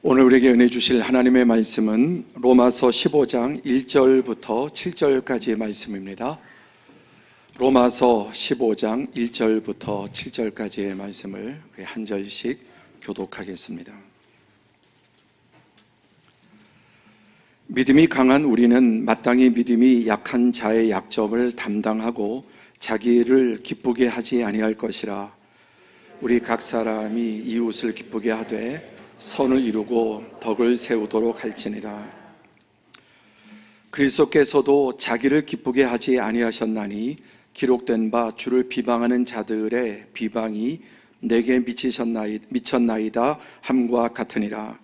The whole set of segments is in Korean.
오늘 우리에게 은혜 주실 하나님의 말씀은 로마서 15장 1절부터 7절까지의 말씀입니다. 로마서 15장 1절부터 7절까지의 말씀을 우리 한 절씩 교독하겠습니다. 믿음이 강한 우리는 마땅히 믿음이 약한 자의 약점을 담당하고 자기를 기쁘게 하지 아니할 것이라. 우리 각 사람이 이웃을 기쁘게 하되 선을 이루고 덕을 세우도록 할지니라. 그리스도께서도 자기를 기쁘게 하지 아니하셨나니 기록된 바 주를 비방하는 자들의 비방이 내게 미쳤나이다 함과 같으니라.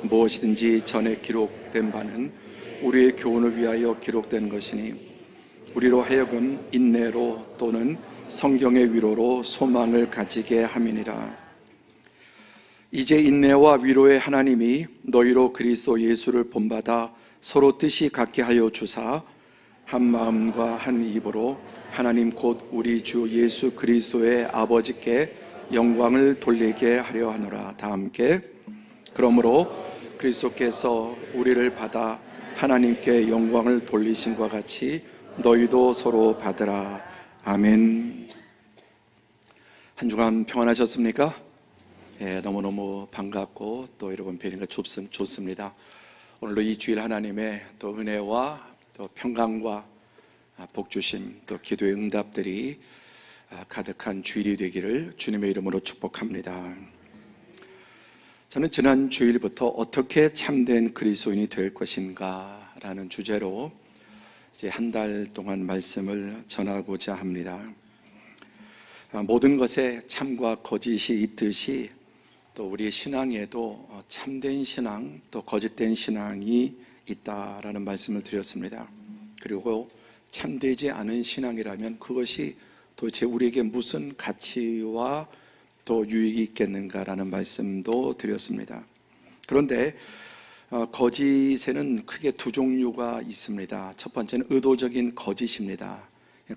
무엇이든지 전에 기록된 바는 우리의 교훈을 위하여 기록된 것이니 우리로 하여금 인내로 또는 성경의 위로로 소망을 가지게 함이니라. 이제 인내와 위로의 하나님이 너희로 그리스도 예수를 본받아 서로 뜻이 같게 하여 주사 한 마음과 한 입으로 하나님 곧 우리 주 예수 그리스도의 아버지께 영광을 돌리게 하려 하노라. 다 함께. 그러므로 그리스도께서 우리를 받아 하나님께 영광을 돌리신과 같이 너희도 서로 받으라. 아멘. 한 주간 평안하셨습니까? 너무너무 반갑고 또 여러분 뵈니까 좋습니다. 오늘도 이 주일 하나님의 또 은혜와 또 평강과 복주심 또 기도의 응답들이 가득한 주일이 되기를 주님의 이름으로 축복합니다. 저는 지난 주일부터 어떻게 참된 그리스도인이 될 것인가 라는 주제로 이제 한 달 동안 말씀을 전하고자 합니다. 모든 것에 참과 거짓이 있듯이 또 우리의 신앙에도 참된 신앙 또 거짓된 신앙이 있다라는 말씀을 드렸습니다. 그리고 참되지 않은 신앙이라면 그것이 도대체 우리에게 무슨 가치와 또 유익이 있겠는가라는 말씀도 드렸습니다. 그런데 거짓에는 크게 두 종류가 있습니다. 첫 번째는 의도적인 거짓입니다.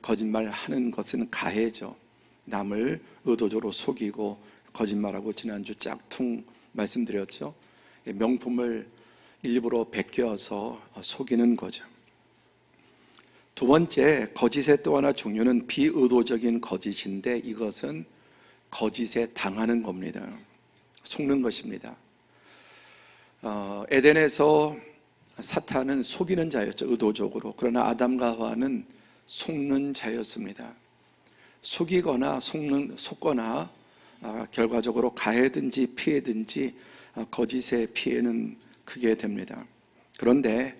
거짓말하는 것은 가해죠. 남을 의도적으로 속이고 거짓말하고, 지난주 짝퉁 말씀드렸죠. 명품을 일부러 베껴서 속이는 거죠. 두 번째, 거짓의 또 하나 종류는 비의도적인 거짓인데 이것은 거짓에 당하는 겁니다. 속는 것입니다. 에덴에서 사탄은 속이는 자였죠. 의도적으로. 그러나 아담과 하와는 속는 자였습니다. 속이거나 속거나 결과적으로 가해든지 피해든지 거짓의 피해는 크게 됩니다. 그런데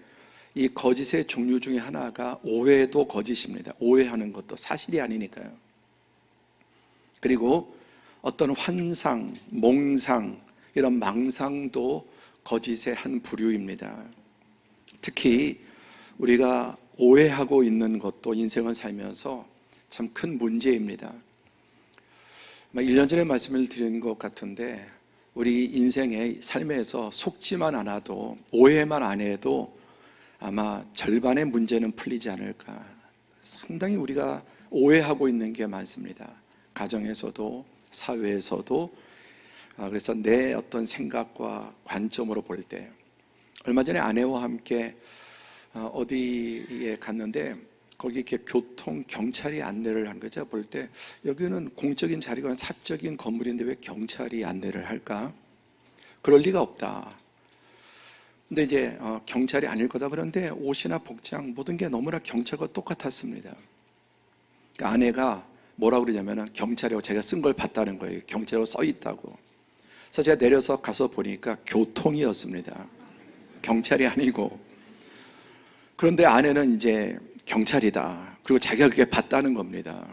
이 거짓의 종류 중에 하나가 오해도 거짓입니다. 오해하는 것도 사실이 아니니까요. 그리고 어떤 환상, 몽상, 이런 망상도 거짓의 한 부류입니다. 특히 우리가 오해하고 있는 것도 인생을 살면서 참 큰 문제입니다. 1년 전에 말씀을 드린 것 같은데 우리 인생의 삶에서 속지만 않아도, 오해만 안 해도 아마 절반의 문제는 풀리지 않을까. 상당히 우리가 오해하고 있는 게 많습니다. 가정에서도 사회에서도. 그래서 내 어떤 생각과 관점으로 볼 때, 얼마 전에 아내와 함께 어디에 갔는데 거기 이렇게 교통 경찰이 안내를 한 거죠. 볼 때 여기는 공적인 자리가 사적인 건물인데 왜 경찰이 안내를 할까? 그럴 리가 없다. 근데 이제 경찰이 아닐 거다. 그런데 옷이나 복장 모든 게 너무나 경찰과 똑같았습니다. 그러니까 아내가 뭐라고 그러냐면은 경찰이라고 제가 쓴 걸 봤다는 거예요. 경찰이라고 써 있다고. 그래서 제가 내려서 가서 보니까 교통이었습니다. 경찰이 아니고. 그런데 아내는 이제 경찰이다. 그리고 자기가 그게 봤다는 겁니다.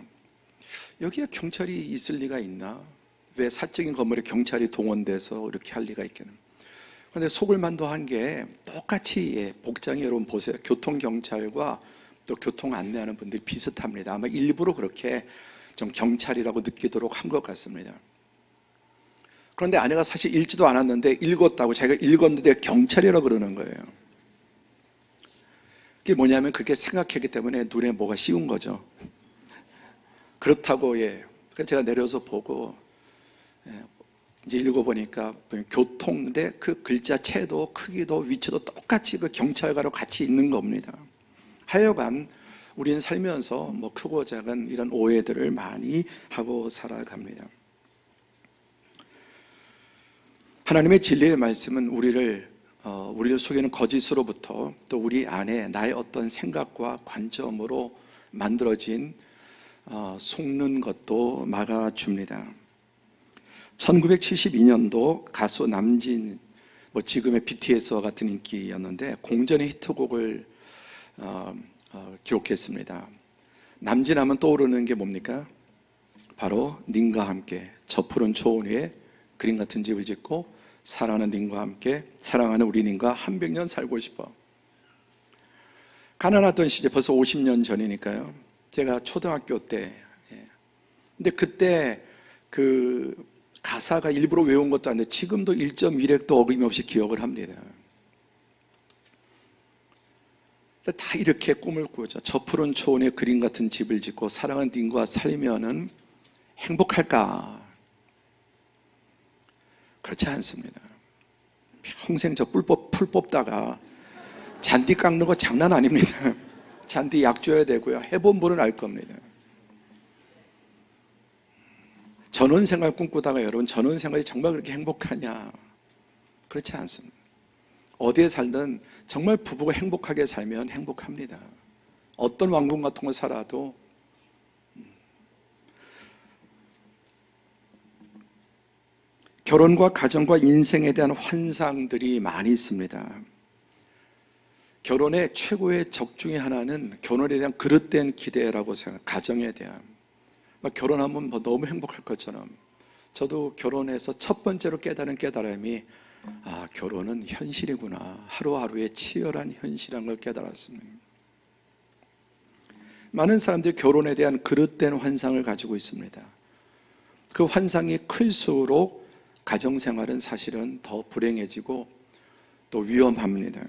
여기에 경찰이 있을 리가 있나? 왜 사적인 건물에 경찰이 동원돼서 이렇게 할 리가 있겠나? 그런데 속을 만도 한 게 똑같이, 복장이 여러분 보세요. 교통경찰과 또 교통 안내하는 분들이 비슷합니다. 아마 일부러 그렇게 좀 경찰이라고 느끼도록 한 것 같습니다. 그런데 아내가 사실 읽지도 않았는데 읽었다고, 자기가 읽었는데 경찰이라고 그러는 거예요. 그게 뭐냐면 그렇게 생각했기 때문에 눈에 뭐가 씌운 거죠. 그렇다고. 그래서 제가 내려서 보고 이제 읽어보니까 교통인데 그 글자체도 크기도 위치도 똑같이 그 경찰과로 같이 있는 겁니다. 하여간 우리는 살면서 뭐 크고 작은 이런 오해들을 많이 하고 살아갑니다. 하나님의 진리의 말씀은 우리를 속이는 거짓으로부터 또 우리 안에 나의 어떤 생각과 관점으로 만들어진 속는 것도 막아줍니다. 1972년도 가수 남진, 지금의 BTS와 같은 인기였는데 공전의 히트곡을 기록했습니다. 남진하면 떠오르는 게 뭡니까? 바로 님과 함께 저 푸른 초원 위에 그림 같은 집을 짓고 사랑하는 님과 함께 사랑하는 우리 님과 한 100년 살고 싶어. 가난하던 시절, 벌써 50년 전이니까요. 제가 초등학교 때, 근데 그때 그 가사가 일부러 외운 것도 아닌데 지금도 1.1획도 어김없이 기억을 합니다. 다 이렇게 꿈을 꾸죠. 저 푸른 초원에 그림 같은 집을 짓고 사랑하는 님과 살면은 행복할까? 그렇지 않습니다. 평생 저 풀 뽑다가 잔디 깎는 거 장난 아닙니다. 잔디 약 줘야 되고요. 해본 분은 알 겁니다. 전원생활 꿈꾸다가 여러분 전원생활이 정말 그렇게 행복하냐? 그렇지 않습니다. 어디에 살든 정말 부부가 행복하게 살면 행복합니다. 어떤 왕궁 같은 거 살아도. 결혼과 가정과 인생에 대한 환상들이 많이 있습니다. 결혼의 최고의 적 중에 하나는 결혼에 대한 그릇된 기대라고 생각합니다. 가정에 대한. 결혼하면 너무 행복할 것처럼. 저도 결혼해서 첫 번째로 깨달은 깨달음이 결혼은 현실이구나. 하루하루의 치열한 현실이라는 걸 깨달았습니다. 많은 사람들이 결혼에 대한 그릇된 환상을 가지고 있습니다. 그 환상이 클수록 가정생활은 사실은 더 불행해지고 또 위험합니다.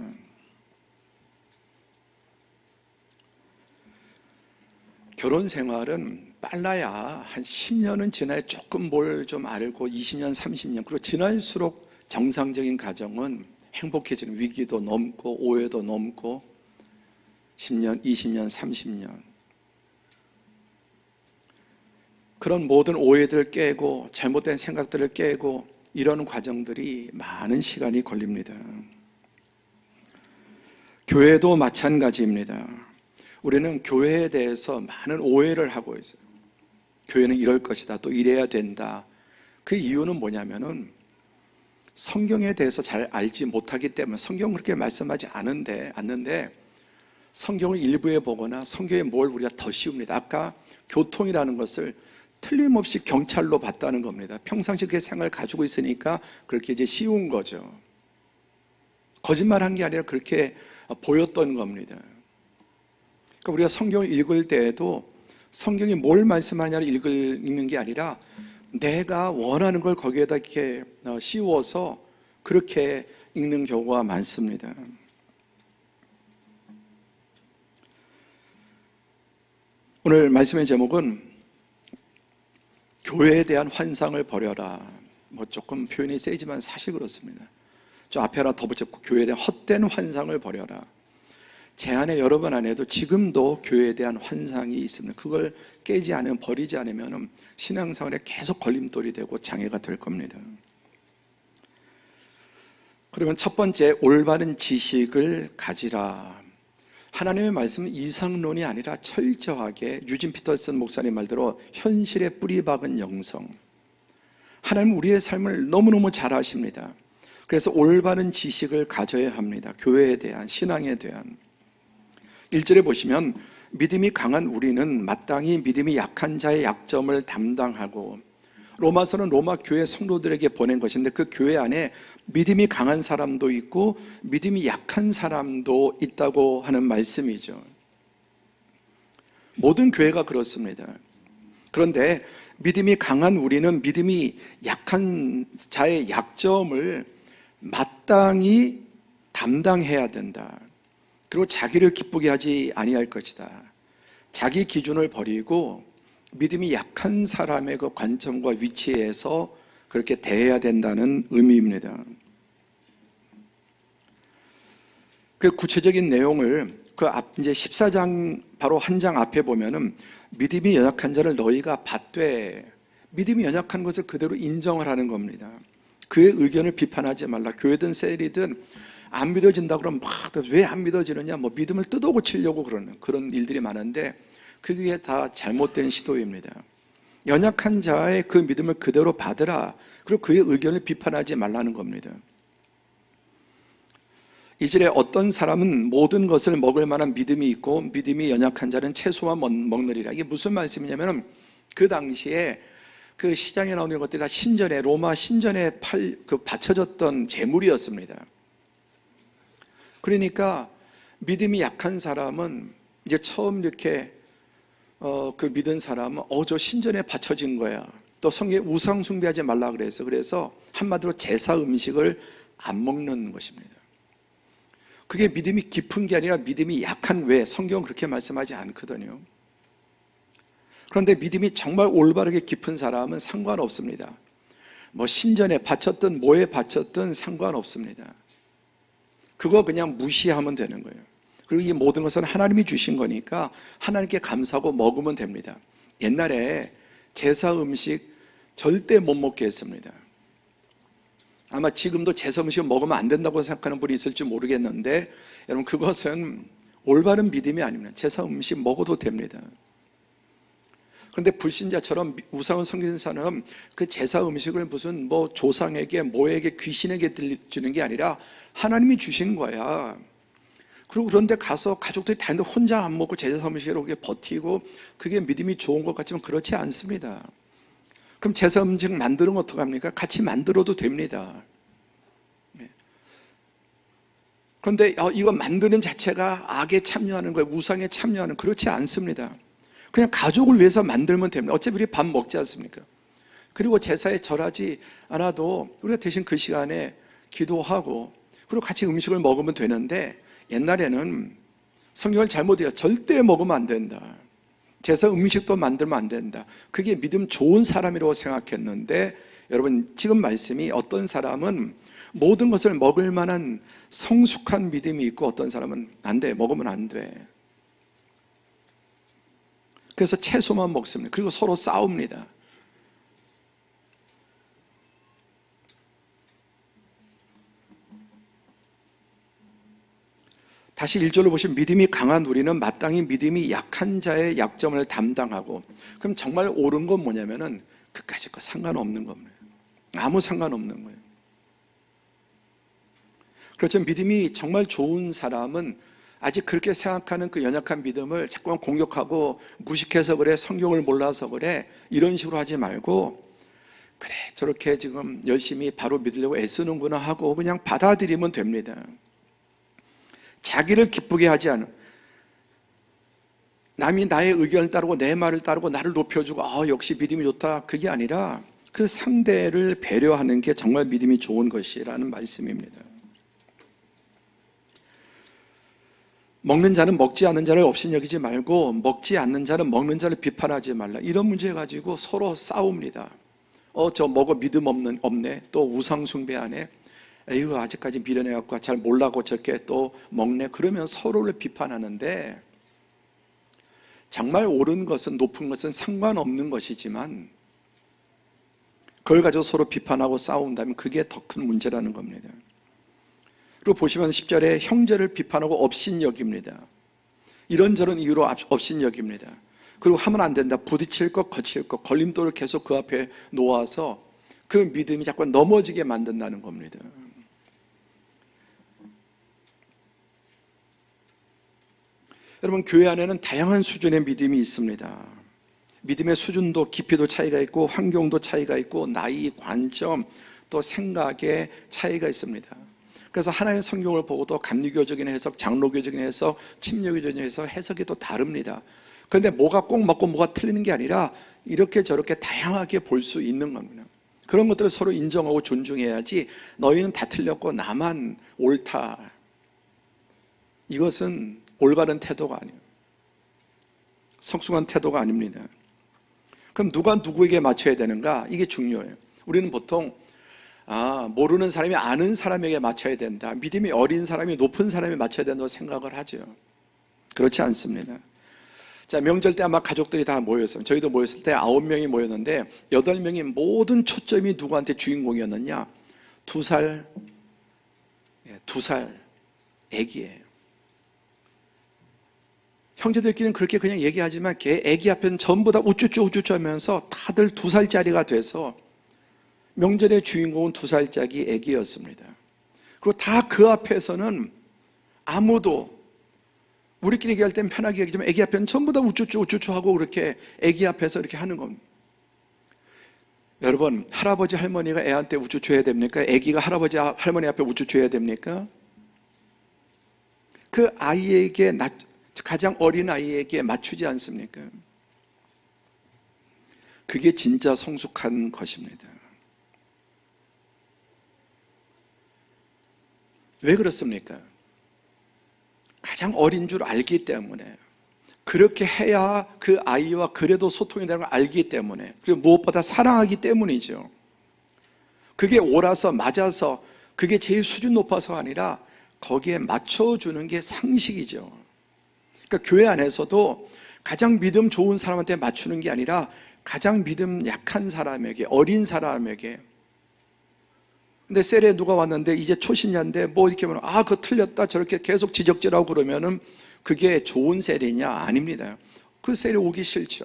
결혼 생활은 빨라야 한 10년은 지나야 조금 뭘 좀 알고 20년, 30년, 그리고 지날수록 정상적인 가정은 행복해지는, 위기도 넘고 오해도 넘고 10년, 20년, 30년. 그런 모든 오해들을 깨고 잘못된 생각들을 깨고 이런 과정들이 많은 시간이 걸립니다. 교회도 마찬가지입니다. 우리는 교회에 대해서 많은 오해를 하고 있어요. 교회는 이럴 것이다, 또 이래야 된다. 그 이유는 뭐냐면은 성경에 대해서 잘 알지 못하기 때문에, 성경은 그렇게 말씀하지 않는데 성경을 일부에 보거나 성경에 뭘 우리가 더 씌웁니다. 아까 교통이라는 것을 틀림없이 경찰로 봤다는 겁니다. 평상시 그 생각을 가지고 있으니까 그렇게 이제 씌운 거죠. 거짓말한 게 아니라 그렇게 보였던 겁니다. 그러니까 우리가 성경을 읽을 때에도 성경이 뭘 말씀하냐를 읽는 게 아니라 내가 원하는 걸 거기에다 이렇게 씌워서 그렇게 읽는 경우가 많습니다. 오늘 말씀의 제목은 교회에 대한 환상을 버려라. 조금 표현이 세지만 사실 그렇습니다. 저 앞에 하나 더 붙였고, 교회에 대한 헛된 환상을 버려라. 제 안에, 여러분 안에도 지금도 교회에 대한 환상이 있습니다. 그걸 깨지 않으면, 버리지 않으면 신앙생활에 계속 걸림돌이 되고 장애가 될 겁니다. 그러면 첫 번째, 올바른 지식을 가지라. 하나님의 말씀은 이상론이 아니라 철저하게 유진 피터슨 목사님 말대로 현실에 뿌리 박은 영성. 하나님은 우리의 삶을 너무너무 잘 아십니다. 그래서 올바른 지식을 가져야 합니다. 교회에 대한, 신앙에 대한. 1절에 보시면 믿음이 강한 우리는 마땅히 믿음이 약한 자의 약점을 담당하고, 로마서는 로마 교회 성도들에게 보낸 것인데 그 교회 안에 믿음이 강한 사람도 있고 믿음이 약한 사람도 있다고 하는 말씀이죠. 모든 교회가 그렇습니다. 그런데 믿음이 강한 우리는 믿음이 약한 자의 약점을 마땅히 담당해야 된다. 그리고 자기를 기쁘게 하지 아니할 것이다. 자기 기준을 버리고 믿음이 약한 사람의 그 관점과 위치에서 그렇게 대해야 된다는 의미입니다. 그 구체적인 내용을 이제 14장 바로 한 장 앞에 보면은 믿음이 연약한 자를 너희가 받되, 믿음이 연약한 것을 그대로 인정을 하는 겁니다. 그의 의견을 비판하지 말라. 교회든 셀이든 안 믿어진다 그러면 막 왜 안 믿어지느냐, 뭐 믿음을 뜯어 고치려고 그러는 그런 일들이 많은데 그게 다 잘못된 시도입니다. 연약한 자의 그 믿음을 그대로 받으라. 그리고 그의 의견을 비판하지 말라는 겁니다. 이절에 어떤 사람은 모든 것을 먹을 만한 믿음이 있고 믿음이 연약한 자는 채소만 먹느리라. 이게 무슨 말씀이냐면 그 당시에 그 시장에 나오는 것들이 다 신전에, 로마 신전에 바쳐졌던 재물이었습니다. 그러니까 믿음이 약한 사람은 이제 처음 이렇게 그 믿은 사람은 저 신전에 바쳐진 거야. 또 성경에 우상 숭배하지 말라 그래서 한마디로 제사 음식을 안 먹는 것입니다. 그게 믿음이 깊은 게 아니라 믿음이 약한 외, 성경은 그렇게 말씀하지 않거든요. 그런데 믿음이 정말 올바르게 깊은 사람은 상관없습니다. 뭐 신전에 바쳤든 뭐에 바쳤든 상관없습니다. 그거 그냥 무시하면 되는 거예요. 그리고 이 모든 것은 하나님이 주신 거니까 하나님께 감사하고 먹으면 됩니다. 옛날에 제사 음식 절대 못 먹게 했습니다. 아마 지금도 제사 음식 먹으면 안 된다고 생각하는 분이 있을지 모르겠는데, 여러분 그것은 올바른 믿음이 아닙니다. 제사 음식 먹어도 됩니다. 그런데 불신자처럼 우상을 섬기는 사람은 그 제사 음식을 무슨 뭐 조상에게 뭐에게 귀신에게 주는 게 아니라 하나님이 주신 거야. 그리고 그런데 가서 가족들이 다 있는데 혼자 안 먹고 제사 음식으로 버티고 그게 믿음이 좋은 것 같지만 그렇지 않습니다. 그럼 제사 음식 만들면 어떡합니까? 같이 만들어도 됩니다. 그런데 이거 만드는 자체가 악에 참여하는 거예요. 우상에 참여하는, 그렇지 않습니다. 그냥 가족을 위해서 만들면 됩니다. 어차피 우리 밥 먹지 않습니까? 그리고 제사에 절하지 않아도 우리가 대신 그 시간에 기도하고 그리고 같이 음식을 먹으면 되는데, 옛날에는 성경을 잘못 읽어 절대 먹으면 안 된다. 제사 음식도 만들면 안 된다. 그게 믿음 좋은 사람이라고 생각했는데, 여러분 지금 말씀이 어떤 사람은 모든 것을 먹을 만한 성숙한 믿음이 있고 어떤 사람은 안 돼, 먹으면 안 돼. 그래서 채소만 먹습니다. 그리고 서로 싸웁니다. 다시 1절로 보시면 믿음이 강한 우리는 마땅히 믿음이 약한 자의 약점을 담당하고, 그럼 정말 옳은 건 뭐냐면은 그까짓 거 상관없는 겁니다. 아무 상관없는 거예요. 그렇죠. 믿음이 정말 좋은 사람은 아직 그렇게 생각하는 그 연약한 믿음을 자꾸만 공격하고 무식해서 그래, 성경을 몰라서 그래, 이런 식으로 하지 말고, 그래 저렇게 지금 열심히 바로 믿으려고 애쓰는구나 하고 그냥 받아들이면 됩니다. 자기를 기쁘게 하지 않은, 남이 나의 의견을 따르고 내 말을 따르고 나를 높여주고 역시 믿음이 좋다, 그게 아니라 그 상대를 배려하는 게 정말 믿음이 좋은 것이라는 말씀입니다. 먹는 자는 먹지 않는 자를 업신여기지 말고 먹지 않는 자는 먹는 자를 비판하지 말라. 이런 문제 가지고 서로 싸웁니다. 저 먹어 믿음 없네, 또 우상 숭배하네, 에휴 아직까지 미련해갖고 잘 몰라고 저렇게 또 먹네, 그러면 서로를 비판하는데, 정말 옳은 것은, 높은 것은 상관없는 것이지만 그걸 가지고 서로 비판하고 싸운다면 그게 더 큰 문제라는 겁니다. 그리고 보시면 10절에 형제를 비판하고 업신여깁니다. 이런저런 이유로 업신여깁니다. 그리고 하면 안 된다, 부딪힐 것, 거칠 것, 걸림돌을 계속 그 앞에 놓아서 그 믿음이 자꾸 넘어지게 만든다는 겁니다. 여러분 교회 안에는 다양한 수준의 믿음이 있습니다. 믿음의 수준도 깊이도 차이가 있고 환경도 차이가 있고 나이, 관점, 또 생각의 차이가 있습니다. 그래서 하나의 성경을 보고도 감리교적인 해석, 장로교적인 해석, 침례교적인 해석이 또 다릅니다. 그런데 뭐가 꼭 맞고 뭐가 틀리는 게 아니라 이렇게 저렇게 다양하게 볼 수 있는 겁니다. 그런 것들을 서로 인정하고 존중해야지, 너희는 다 틀렸고 나만 옳다, 이것은 올바른 태도가 아니에요. 성숙한 태도가 아닙니다. 그럼 누가 누구에게 맞춰야 되는가? 이게 중요해요. 우리는 보통 모르는 사람이 아는 사람에게 맞춰야 된다, 믿음이 어린 사람이 높은 사람에 맞춰야 된다고 생각을 하죠. 그렇지 않습니다. 자, 명절 때 아마 가족들이 다 모였어요. 저희도 모였을 때 9명이 모였는데 8명이 모든 초점이 누구한테 주인공이었느냐? 2살 애기예요. 형제들끼리는 그렇게 그냥 얘기하지만 걔 애기 앞에는 전부 다 우쭈쭈 하면서 다들 2살짜리가 돼서 명절의 주인공은 2살짜리 애기였습니다. 그리고 다 그 앞에서는 아무도, 우리끼리 얘기할 때는 편하게 얘기하지만 애기 앞에는 전부 다 우쭈쭈 하고 그렇게 애기 앞에서 이렇게 하는 겁니다. 여러분, 할아버지 할머니가 애한테 우쭈쭈 해야 됩니까? 애기가 할아버지 할머니 앞에 우쭈쭈 해야 됩니까? 그 아이에게, 가장 어린 아이에게 맞추지 않습니까? 그게 진짜 성숙한 것입니다. 왜 그렇습니까? 가장 어린 줄 알기 때문에, 그렇게 해야 그 아이와 그래도 소통이 되는 걸 알기 때문에, 그리고 무엇보다 사랑하기 때문이죠. 그게 옳아서 맞아서, 그게 제일 수준 높아서가 아니라 거기에 맞춰주는 게 상식이죠. 그러니까 교회 안에서도 가장 믿음 좋은 사람한테 맞추는 게 아니라 가장 믿음 약한 사람에게, 어린 사람에게. 근데 셀에 누가 왔는데 이제 초신자인데 뭐 이렇게 하면 그거 틀렸다 저렇게 계속 지적질하고 그러면은 그게 좋은 셀이냐? 아닙니다. 그 셀에 오기 싫죠.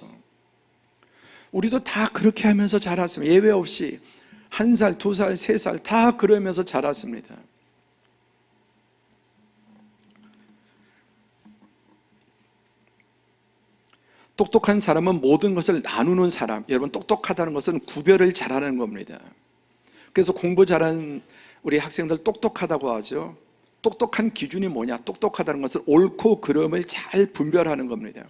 우리도 다 그렇게 하면서 자랐습니다. 예외 없이 1살, 2살, 3살 다 그러면서 자랐습니다. 똑똑한 사람은 모든 것을 나누는 사람. 여러분, 똑똑하다는 것은 구별을 잘하는 겁니다. 그래서 공부 잘하는 우리 학생들 똑똑하다고 하죠. 똑똑한 기준이 뭐냐? 똑똑하다는 것은 옳고 그름을 잘 분별하는 겁니다.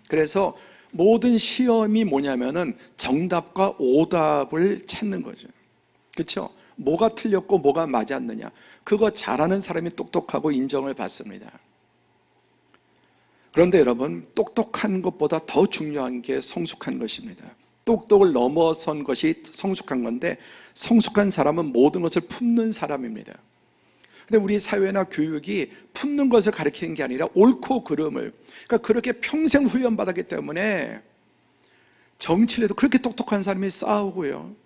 그래서 모든 시험이 뭐냐면은 정답과 오답을 찾는 거죠. 그렇죠? 뭐가 틀렸고 뭐가 맞았느냐, 그거 잘하는 사람이 똑똑하고 인정을 받습니다. 그런데 여러분, 똑똑한 것보다 더 중요한 게 성숙한 것입니다. 똑똑을 넘어선 것이 성숙한 건데, 성숙한 사람은 모든 것을 품는 사람입니다. 근데 우리 사회나 교육이 품는 것을 가르치는 게 아니라 옳고 그름을, 그러니까 그렇게 평생 훈련받았기 때문에 정치를 해도 그렇게 똑똑한 사람이 싸우고요,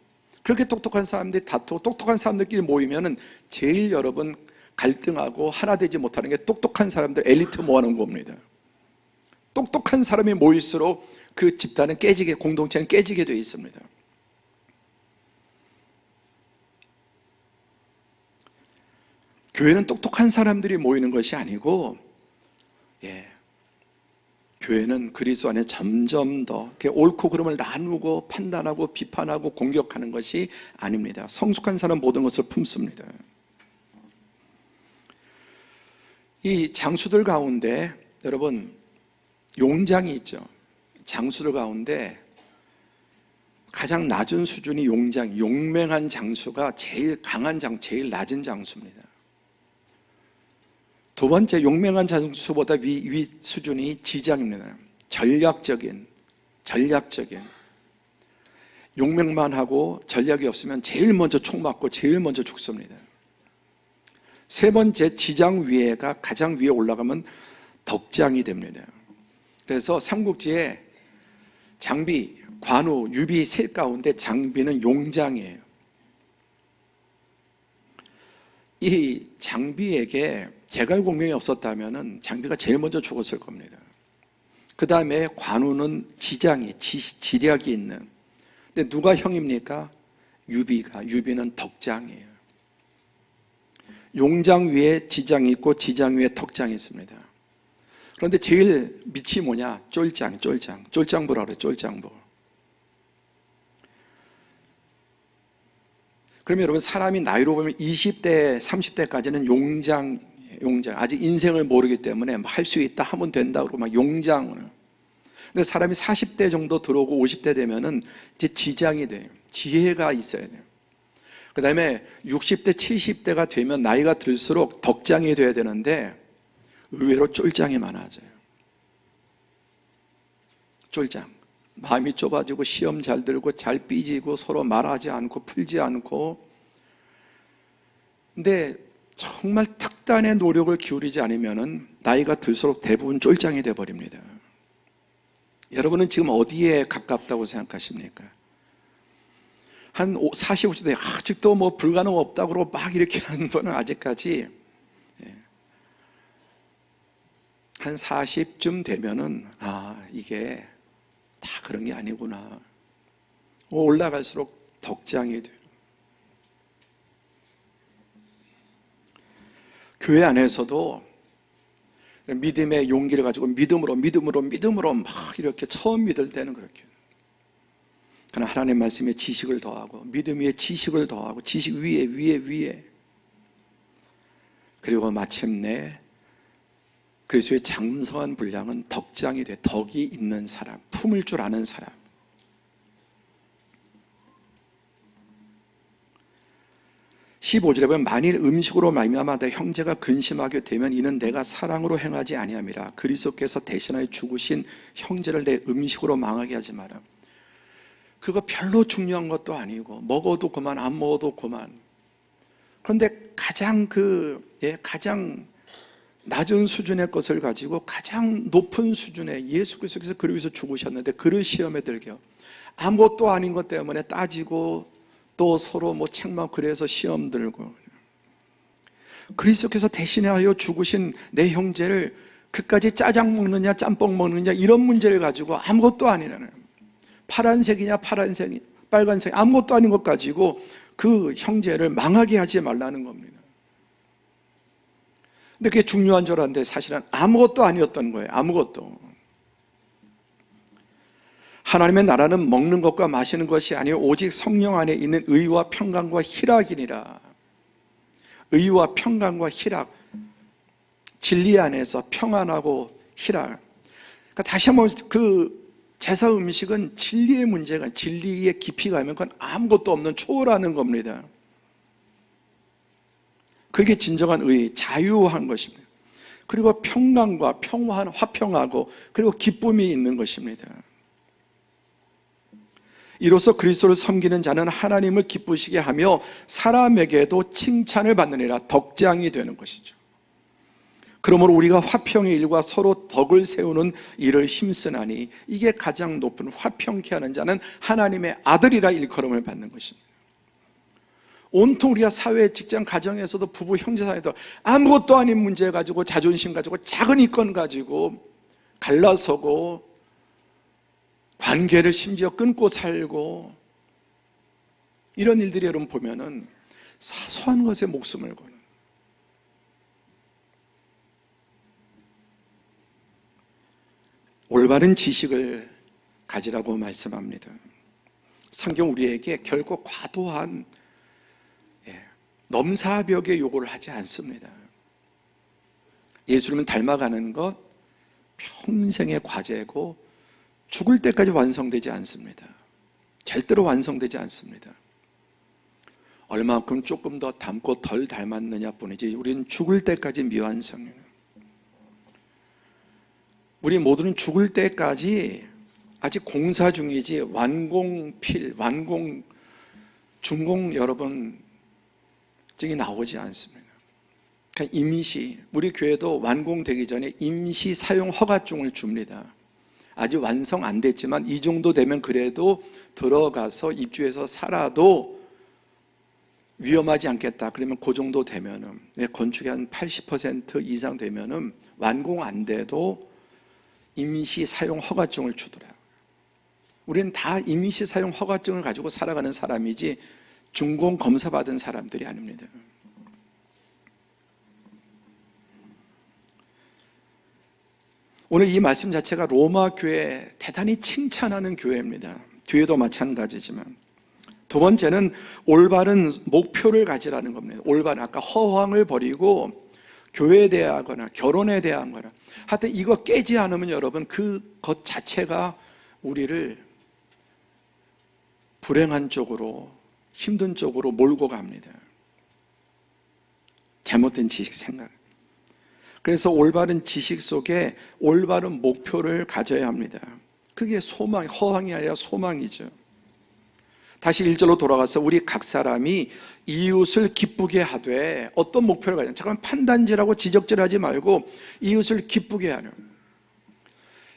그렇게 똑똑한 사람들이 다투고, 똑똑한 사람들끼리 모이면은 제일 여러분 갈등하고 하나 되지 못하는 게 똑똑한 사람들 엘리트 모아놓은 겁니다. 똑똑한 사람이 모일수록 그 집단은 깨지게, 공동체는 깨지게 되어 있습니다. 교회는 똑똑한 사람들이 모이는 것이 아니고, 교회는 그리스도 안에 점점 더 옳고 그름을 나누고 판단하고 비판하고 공격하는 것이 아닙니다. 성숙한 사람은 모든 것을 품습니다. 이 장수들 가운데 여러분 용장이 있죠. 장수들 가운데 가장 낮은 수준이 용장, 용맹한 장수가 제일 강한 제일 낮은 장수입니다. 두 번째, 용맹한 장수보다 위 수준이 지장입니다. 전략적인. 용맹만 하고 전략이 없으면 제일 먼저 총 맞고 제일 먼저 죽습니다. 세 번째, 지장 위에가 가장 위에 올라가면 덕장이 됩니다. 그래서 삼국지에 장비, 관우, 유비 셋 가운데 장비는 용장이에요. 이 장비에게 제갈공명이 없었다면 장비가 제일 먼저 죽었을 겁니다. 그 다음에 관우는 지략이 있는. 근데 누가 형입니까? 유비는 덕장이에요. 용장 위에 지장이 있고 지장 위에 덕장이 있습니다. 그런데 제일 밑이 뭐냐? 쫄장부라고 그래요. 쫄장부. 그러면 여러분, 사람이 나이로 보면 20대, 30대까지는 용장, 아직 인생을 모르기 때문에 할 수 있다, 하면 된다 그러고 막 용장. 근데 사람이 40대 정도 들어오고 50대 되면은 이제 지장이 돼요. 지혜가 있어야 돼요. 그 다음에 60대, 70대가 되면 나이가 들수록 덕장이 돼야 되는데 의외로 쫄장이 많아져요. 쫄장. 마음이 좁아지고 시험 잘 들고 잘 삐지고 서로 말하지 않고 풀지 않고. 근데 정말 특단의 노력을 기울이지 않으면 나이가 들수록 대부분 쫄장이 돼버립니다. 여러분은 지금 어디에 가깝다고 생각하십니까? 한 45세 돼 아직도 뭐 불가능 없다고 막 이렇게 하는 분은 아직까지, 한 40쯤 되면은 이게 다 그런 게 아니구나. 올라갈수록 덕장이 돼요. 교회 안에서도 믿음의 용기를 가지고 믿음으로 막 이렇게 처음 믿을 때는 그렇게, 그러나 하나님의 말씀에 지식을 더하고 믿음 위에 지식을 더하고 지식 위에 그리고 마침내 그리스도의 장성한 분량은 덕장이 돼, 덕이 있는 사람, 품을 줄 아는 사람. (15절에) 보면 만일 음식으로 말미암아 내 형제가 근심하게 되면 이는 내가 사랑으로 행하지 아니함이라. 그리스도께서 대신하여 죽으신 형제를 내 음식으로 망하게 하지 마라. 그거 별로 중요한 것도 아니고 먹어도 그만 안 먹어도 그만. 그런데 가장 낮은 수준의 것을 가지고 가장 높은 수준의 예수 그리스도께서 그를 위해서 죽으셨는데 그를 시험에 들게요. 아무것도 아닌 것 때문에 따지고 또 서로 책망, 그래서 시험 들고. 그리스도께서 대신하여 죽으신 내 형제를 그까지 짜장 먹느냐 짬뽕 먹느냐 이런 문제를 가지고 아무것도 아니라는, 파란색이냐 빨간색 아무것도 아닌 것 가지고 그 형제를 망하게 하지 말라는 겁니다. 근데 그게 중요한 줄 알았는데 사실은 아무것도 아니었던 거예요. 아무것도. 하나님의 나라는 먹는 것과 마시는 것이 아니요 오직 성령 안에 있는 의와 평강과 희락이니라. 의와 평강과 희락, 진리 안에서 평안하고 희락. 그러니까 다시 한번 그 제사 음식은 진리의 문제가, 진리의 깊이가 아니면 그건 아무것도 없는 초월하는 겁니다. 그게 진정한 의, 자유한 것입니다. 그리고 평강과 평화는 화평하고 그리고 기쁨이 있는 것입니다. 이로써 그리스도를 섬기는 자는 하나님을 기쁘시게 하며 사람에게도 칭찬을 받느니라. 덕장이 되는 것이죠. 그러므로 우리가 화평의 일과 서로 덕을 세우는 일을 힘쓰나니 이게 가장 높은, 화평케 하는 자는 하나님의 아들이라 일컬음을 받는 것입니다. 온통 우리가 사회, 직장, 가정에서도 부부, 형제 사이에도 아무것도 아닌 문제 가지고 자존심 가지고 작은 이권 가지고 갈라서고 관계를 심지어 끊고 살고 이런 일들이 여러분 보면은 사소한 것에 목숨을 거는, 올바른 지식을 가지라고 말씀합니다. 성경 우리에게 결코 과도한 넘사벽의 요구를 하지 않습니다. 예수님은 닮아가는 것 평생의 과제고 죽을 때까지 완성되지 않습니다. 절대로 완성되지 않습니다. 얼마만큼 조금 더 닮고 덜 닮았느냐 뿐이지 우리는 죽을 때까지 미완성이에요. 우리 모두는 죽을 때까지 아직 공사 중이지 준공 여러분 증이 나오지 않습니다. 그러니까 임시, 우리 교회도 완공되기 전에 임시 사용 허가증을 줍니다. 아직 완성 안 됐지만 이 정도 되면 그래도 들어가서 입주해서 살아도 위험하지 않겠다. 그러면 그 정도 되면은, 건축이 한 80% 이상 되면은 완공 안 돼도 임시 사용 허가증을 주더라고요. 우리는 다 임시 사용 허가증을 가지고 살아가는 사람이지 준공 검사 받은 사람들이 아닙니다. 오늘 이 말씀 자체가 로마 교회 대단히 칭찬하는 교회입니다. 뒤에도 마찬가지지만. 두 번째는 올바른 목표를 가지라는 겁니다. 올바른, 아까 허황을 버리고 교회에 대하거나 결혼에 대한 거나 하여튼 이거 깨지 않으면 여러분 그것 자체가 우리를 불행한 쪽으로, 힘든 쪽으로 몰고 갑니다. 잘못된 지식 생각. 그래서 올바른 지식 속에 올바른 목표를 가져야 합니다. 그게 소망, 허황이 아니라 소망이죠. 다시 1절로 돌아가서 우리 각 사람이 이웃을 기쁘게 하되, 어떤 목표를 가지냐, 잠깐 판단질하고 지적질하지 말고 이웃을 기쁘게 하는.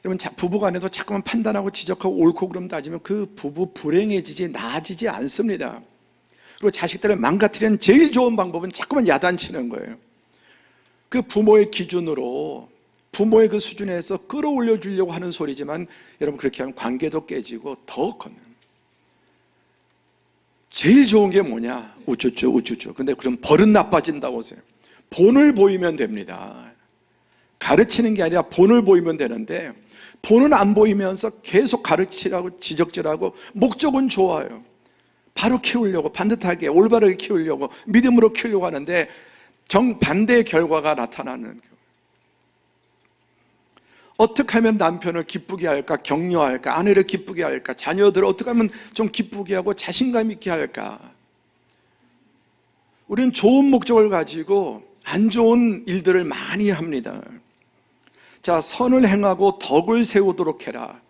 여러분, 부부간에도 자꾸만 판단하고 지적하고 옳고 그름 따지면 그 부부 불행해지지 나아지지 않습니다. 그리고 자식들을 망가뜨리는 제일 좋은 방법은 자꾸만 야단치는 거예요. 그 부모의 기준으로, 부모의 그 수준에서 끌어올려 주려고 하는 소리지만, 여러분, 그렇게 하면 관계도 깨지고 더 커요. 제일 좋은 게 뭐냐? 우쭈쭈 우쭈쭈. 근데 그럼 버릇 나빠진다고 하세요. 본을 보이면 됩니다. 가르치는 게 아니라 본을 보이면 되는데, 본은 안 보이면서 계속 가르치라고 지적질하고, 목적은 좋아요. 바로 키우려고, 반듯하게 올바르게 키우려고, 믿음으로 키우려고 하는데 정반대의 결과가 나타나는 거예요. 어떻게 하면 남편을 기쁘게 할까, 격려할까, 아내를 기쁘게 할까, 자녀들을 어떻게 하면 좀 기쁘게 하고 자신감 있게 할까. 우리는 좋은 목적을 가지고 안 좋은 일들을 많이 합니다. 자, 선을 행하고 덕을 세우도록 해라.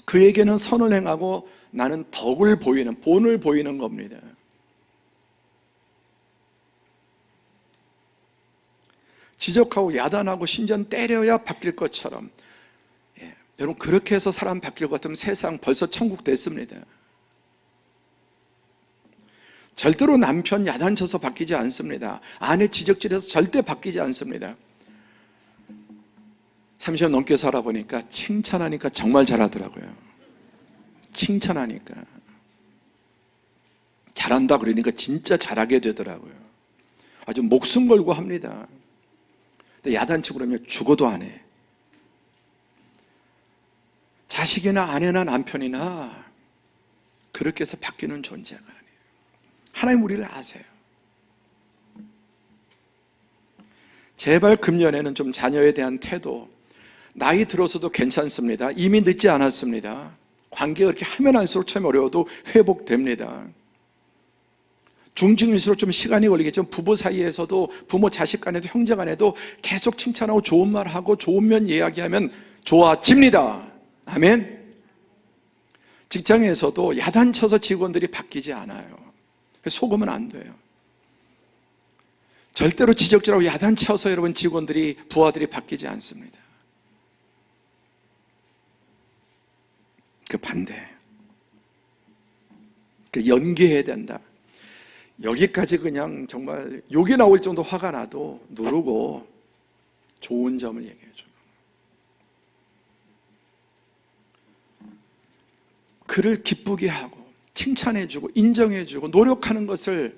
그에게는 선을 행하고 나는 덕을 보이는, 본을 보이는 겁니다. 지적하고 야단하고 심지어는 때려야 바뀔 것처럼, 여러분, 그렇게 해서 사람 바뀔 것 같으면 세상 벌써 천국 됐습니다. 절대로 남편 야단쳐서 바뀌지 않습니다. 아내 지적질해서 절대 바뀌지 않습니다. 30년 넘게 살아보니까 칭찬하니까 정말 잘하더라고요. 칭찬하니까. 잘한다 그러니까 진짜 잘하게 되더라고요. 아주 목숨 걸고 합니다. 근데 야단치고 그러면 죽어도 안 해. 자식이나 아내나 남편이나 그렇게 해서 바뀌는 존재가 아니에요. 하나님 우리를 아세요. 제발 금년에는 좀 자녀에 대한 태도, 나이 들어서도 괜찮습니다. 이미 늦지 않았습니다. 관계가 그렇게 하면 할수록 참 어려워도 회복됩니다. 중증일수록 좀 시간이 걸리겠지만, 부부 사이에서도, 부모 자식 간에도, 형제 간에도 계속 칭찬하고 좋은 말하고 좋은 면 이야기하면 좋아집니다. 아멘. 직장에서도 야단쳐서 직원들이 바뀌지 않아요. 속으면 안 돼요. 절대로 지적질하고 야단쳐서 여러분 직원들이, 부하들이 바뀌지 않습니다. 그 반대. 그 연계해야 된다. 여기까지 그냥 정말 욕이 나올 정도 화가 나도 누르고 좋은 점을 얘기해줘. 그를 기쁘게 하고 칭찬해주고 인정해주고 노력하는 것을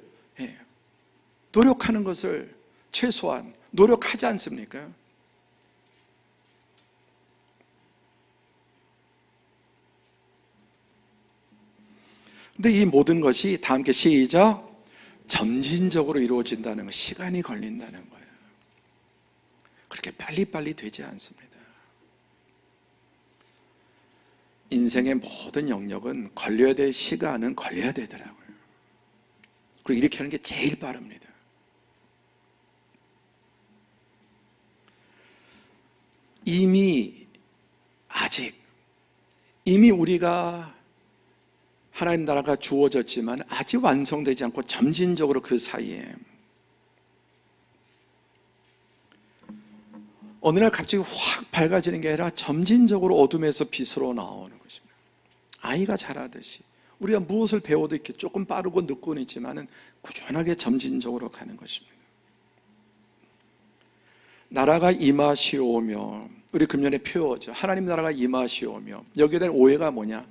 최소한 노력하지 않습니까? 근데 이 모든 것이 다 함께 시작, 점진적으로 이루어진다는 거, 시간이 걸린다는 거예요. 그렇게 빨리빨리 되지 않습니다. 인생의 모든 영역은 걸려야 될 시간은 걸려야 되더라고요. 그리고 이렇게 하는 게 제일 빠릅니다. 이미 우리가 하나님 나라가 주어졌지만 아직 완성되지 않고 점진적으로 그 사이에 어느 날 갑자기 확 밝아지는 게 아니라 점진적으로 어둠에서 빛으로 나오는 것입니다. 아이가 자라듯이 우리가 무엇을 배워도 이렇게 조금 빠르고 늦고는 있지만은 꾸준하게 점진적으로 가는 것입니다. 나라가 임하시오며, 우리 금년에 표어죠. 하나님 나라가 임하시오며. 여기에 대한 오해가 뭐냐?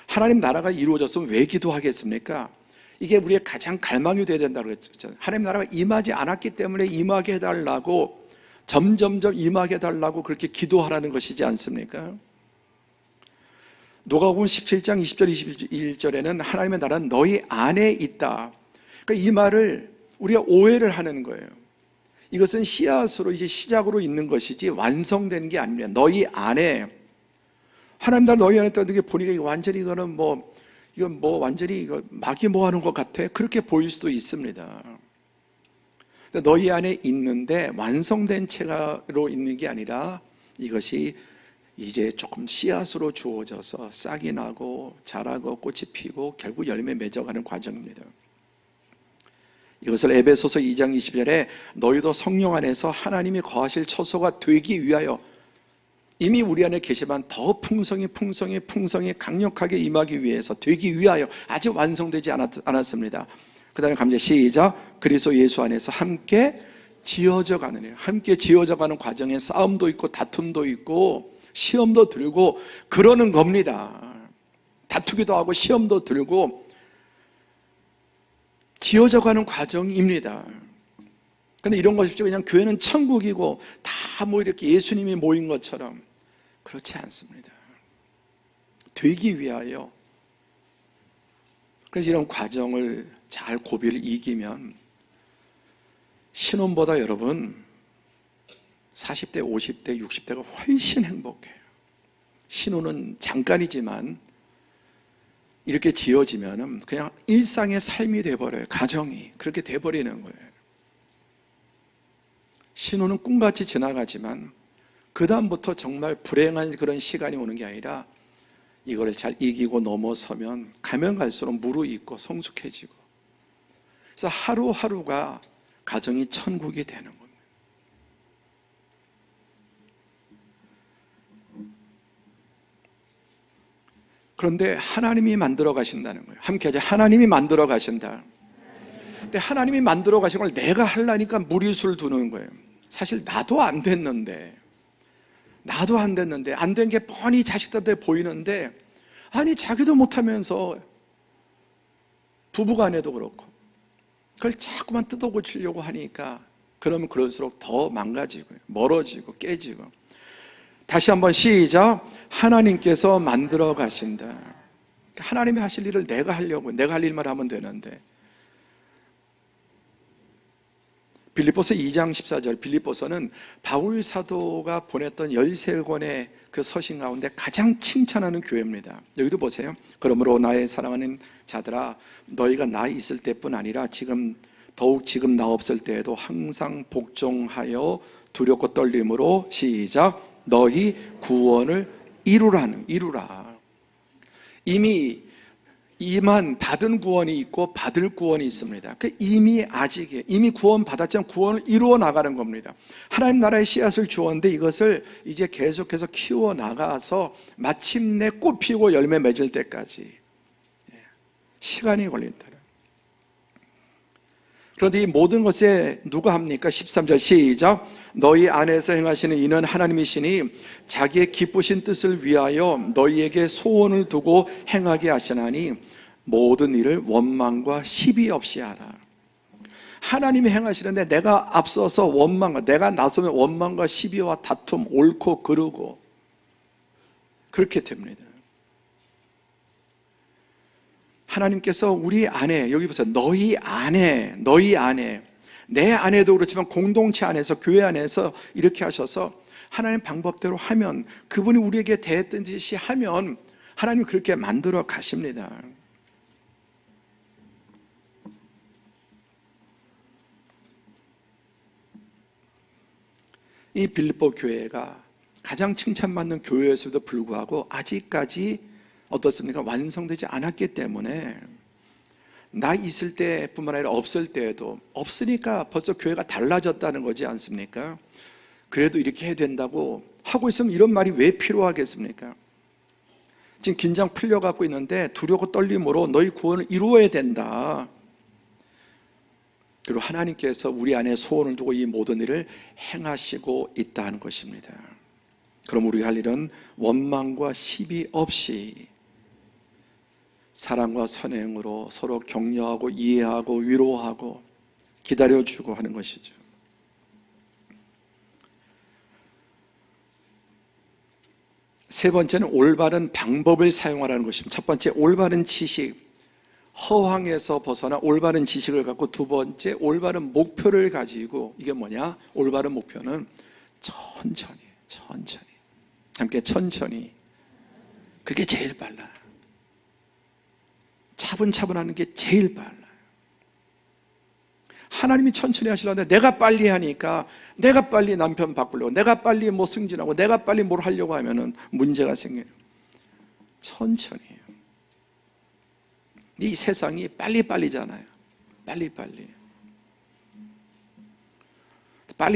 하나님 나라가 이루어졌으면 왜 기도하겠습니까? 이게 우리의 가장 갈망이 되어야 된다고 했잖아요. 하나님 나라가 임하지 않았기 때문에 임하게 해달라고, 점점점 임하게 해달라고 그렇게 기도하라는 것이지 않습니까? 누가복음 17장 20절 21절에는 하나님의 나라는 너희 안에 있다. 그러니까 이 말을 우리가 오해를 하는 거예요. 이것은 씨앗으로 이제 시작으로 있는 것이지 완성되는 게 아닙니다. 너희 안에, 하나님 나라 너희 안에 있다는 게 보니까 완전히 이건 완전히 막이 뭐 하는 것 같아. 그렇게 보일 수도 있습니다. 너희 안에 있는데 완성된 채로 있는 게 아니라 이것이 이제 조금 씨앗으로 주어져서 싹이 나고 자라고 꽃이 피고 결국 열매 맺어가는 과정입니다. 이것을 에베소서 2장 20절에 너희도 성령 안에서 하나님이 거하실 처소가 되기 위하여, 이미 우리 안에 계시지만 더 풍성히 강력하게 임하기 위해서, 되기 위하여, 아직 완성되지 않았습니다. 그 다음에 감사 시작. 그리스도 예수 안에서 함께 지어져 가는 일. 함께 지어져 가는 과정에 싸움도 있고 다툼도 있고 시험도 들고 그러는 겁니다. 다투기도 하고 시험도 들고 지어져 가는 과정입니다. 근데 이런 것이 그냥 교회는 천국이고 다 뭐 이렇게 예수님이 모인 것처럼 그렇지 않습니다. 되기 위하여. 그래서 이런 과정을 잘 고비를 이기면 신혼보다 여러분 40대, 50대, 60대가 훨씬 행복해요. 신혼은 잠깐이지만 이렇게 지어지면 그냥 일상의 삶이 돼버려요. 가정이 그렇게 돼버리는 거예요. 신혼은 꿈같이 지나가지만 그 다음부터 정말 불행한 그런 시간이 오는 게 아니라 이걸 잘 이기고 넘어서면 가면 갈수록 무르익고 성숙해지고, 그래서 하루하루가 가정이 천국이 되는 겁니다. 그런데 하나님이 만들어 가신다는 거예요. 함께 하자. 하나님이 만들어 가신다. 근데 하나님이 만들어 가신 걸 내가 하려니까 무리수를 두는 거예요. 사실 나도 안 됐는데 안 된 게 뻔히 자식들한테 보이는데, 아니 자기도 못하면서 부부간에도 그렇고 그걸 자꾸만 뜯어 고치려고 하니까 그러면 그럴수록 더 망가지고 멀어지고 깨지고. 다시 한번 시작. 하나님께서 만들어 가신다. 하나님이 하실 일을 내가 하려고, 내가 할 일만 하면 되는데. 빌립보서 2장 14절, 빌립보서는 바울 사도가 보냈던 13권의 그 서신 가운데 가장 칭찬하는 교회입니다. 여기도 보세요. 그러므로 나의 사랑하는 자들아, 너희가 나 있을 때뿐 아니라 더욱 지금 나 없을 때에도 항상 복종하여 두렵고 떨림으로 시작. 너희 구원을 이루라. 이미 받은 구원이 있고 받을 구원이 있습니다. 이미 구원 받았지만 구원을 이루어 나가는 겁니다. 하나님 나라의 씨앗을 주었는데 이것을 이제 계속해서 키워 나가서 마침내 꽃 피우고 열매 맺을 때까지 시간이 걸린다. 그런데 이 모든 것에 누가 합니까? 13절 시작. 너희 안에서 행하시는 이는 하나님이시니 자기의 기쁘신 뜻을 위하여 너희에게 소원을 두고 행하게 하시나니 모든 일을 원망과 시비 없이 하라. 하나님이 행하시는데 내가 앞서서 내가 나서면 원망과 시비와 다툼, 옳고 그르고 그렇게 됩니다. 하나님께서 우리 안에, 여기 보세요. 너희 안에, 내 안에도 그렇지만 공동체 안에서, 교회 안에서 이렇게 하셔서 하나님 방법대로 하면, 그분이 우리에게 대했던 듯이 하면 하나님 그렇게 만들어 가십니다. 이 빌립보 교회가 가장 칭찬받는 교회였음에도 불구하고 아직까지 어떻습니까? 완성되지 않았기 때문에 나 있을 때뿐만 아니라 없을 때에도, 없으니까 벌써 교회가 달라졌다는 거지 않습니까? 그래도 이렇게 해야 된다고 하고 있으면 이런 말이 왜 필요하겠습니까? 지금 긴장 풀려갖고 있는데 두려고 떨림으로 너희 구원을 이루어야 된다. 그리고 하나님께서 우리 안에 소원을 두고 이 모든 일을 행하시고 있다는 것입니다. 그럼 우리가 할 일은 원망과 시비 없이 사랑과 선행으로 서로 격려하고 이해하고 위로하고 기다려주고 하는 것이죠. 세 번째는 올바른 방법을 사용하라는 것입니다. 첫 번째, 올바른 지식, 허황에서 벗어나 올바른 지식을 갖고, 두 번째, 올바른 목표를 가지고. 이게 뭐냐? 올바른 목표는 천천히 함께 천천히. 그게 제일 빨라요. 차분차분 하는 게 제일 빨라요. 하나님이 천천히 하시려는데 내가 빨리 하니까, 내가 빨리 남편 바꾸려고, 내가 빨리 뭐 승진하고, 내가 빨리 뭘 하려고 하면은 문제가 생겨요. 천천히 해요. 이 세상이 빨리빨리잖아요. 빨리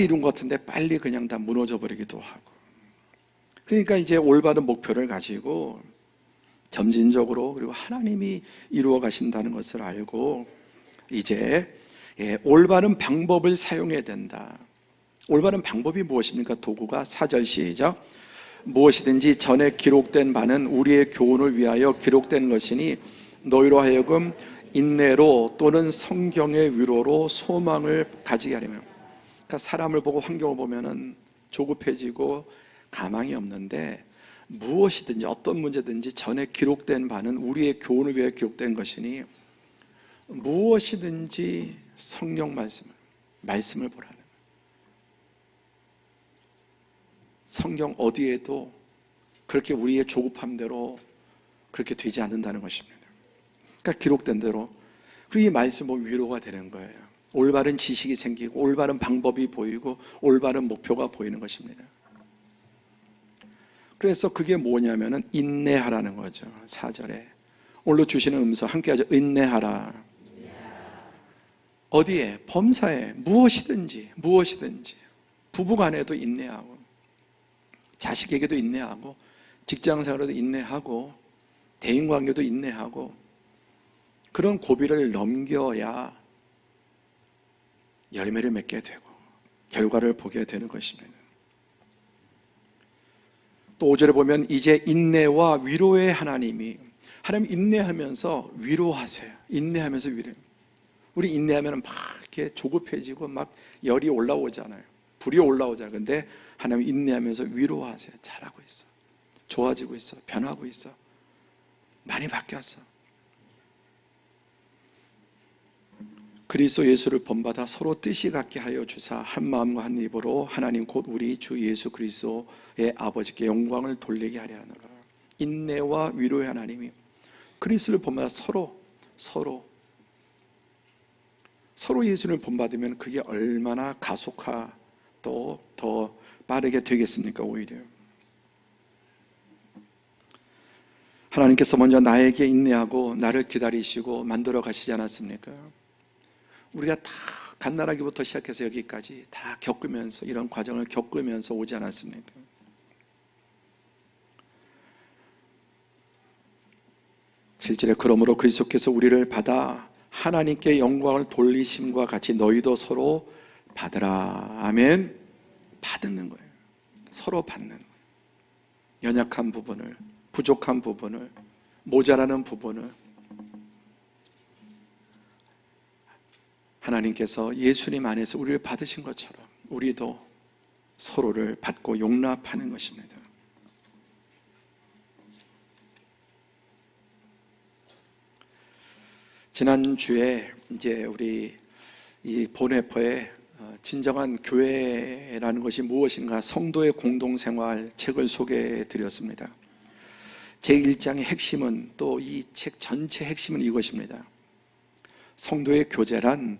이룬 것 같은데 빨리 그냥 다 무너져 버리기도 하고. 그러니까 이제 올바른 목표를 가지고 점진적으로, 그리고 하나님이 이루어 가신다는 것을 알고 이제 올바른 방법을 사용해야 된다. 올바른 방법이 무엇입니까? 도구가 4절 시작. 무엇이든지 전에 기록된 바는 우리의 교훈을 위하여 기록된 것이니 너희로 하여금 인내로 또는 성경의 위로로 소망을 가지게 하려면. 그러니까 사람을 보고 환경을 보면은 조급해지고 가망이 없는데, 무엇이든지 어떤 문제든지 전에 기록된 바는 우리의 교훈을 위해 기록된 것이니 무엇이든지 성경 말씀을 보라는. 성경 어디에도 그렇게 우리의 조급함대로 그렇게 되지 않는다는 것입니다. 그러니까 기록된 대로, 그리고 이 말씀은 위로가 되는 거예요. 올바른 지식이 생기고 올바른 방법이 보이고 올바른 목표가 보이는 것입니다. 그래서 그게 뭐냐면은 인내하라는 거죠. 4절에 오늘로 주시는 음성 함께 하죠. 인내하라. 어디에? 범사에. 무엇이든지 부부간에도 인내하고, 자식에게도 인내하고, 직장생활에도 인내하고, 대인관계도 인내하고, 그런 고비를 넘겨야 열매를 맺게 되고 결과를 보게 되는 것입니다. 또 5절에 보면 이제 인내와 위로의 하나님 인내하면서 위로하세요. 인내하면서 위로해요. 우리 인내하면 막 이렇게 조급해지고 막 열이 올라오잖아요. 불이 올라오잖아요. 근데 하나님 인내하면서 위로하세요. 잘하고 있어. 좋아지고 있어. 변하고 있어. 많이 바뀌었어. 그리스도 예수를 본받아 서로 뜻이 같게 하여 주사 한 마음과 한 입으로 하나님 곧 우리 주 예수 그리스도의 아버지께 영광을 돌리게 하려 하노라. 인내와 위로의 하나님이 그리스도를 본받아 서로 예수를 본받으면 그게 얼마나 가속화 또 더 빠르게 되겠습니까? 오히려 하나님께서 먼저 나에게 인내하고 나를 기다리시고 만들어 가시지 않았습니까? 우리가 다 갓난아기부터 시작해서 여기까지 다 겪으면서, 이런 과정을 겪으면서 오지 않았습니까? 실제로 그러므로 그리스도께서 우리를 받아 하나님께 영광을 돌리심과 같이 너희도 서로 받으라. 아멘. 받는 거예요. 서로 받는 거예요. 연약한 부분을, 부족한 부분을, 모자라는 부분을 하나님께서 예수님 안에서 우리를 받으신 것처럼 우리도 서로를 받고 용납하는 것입니다. 지난주에 이제 우리 이 본회퍼의 진정한 교회라는 것이 무엇인가, 성도의 공동생활 책을 소개해 드렸습니다. 제1장의 핵심은, 또 이 책 전체 핵심은 이것입니다. 성도의 교제란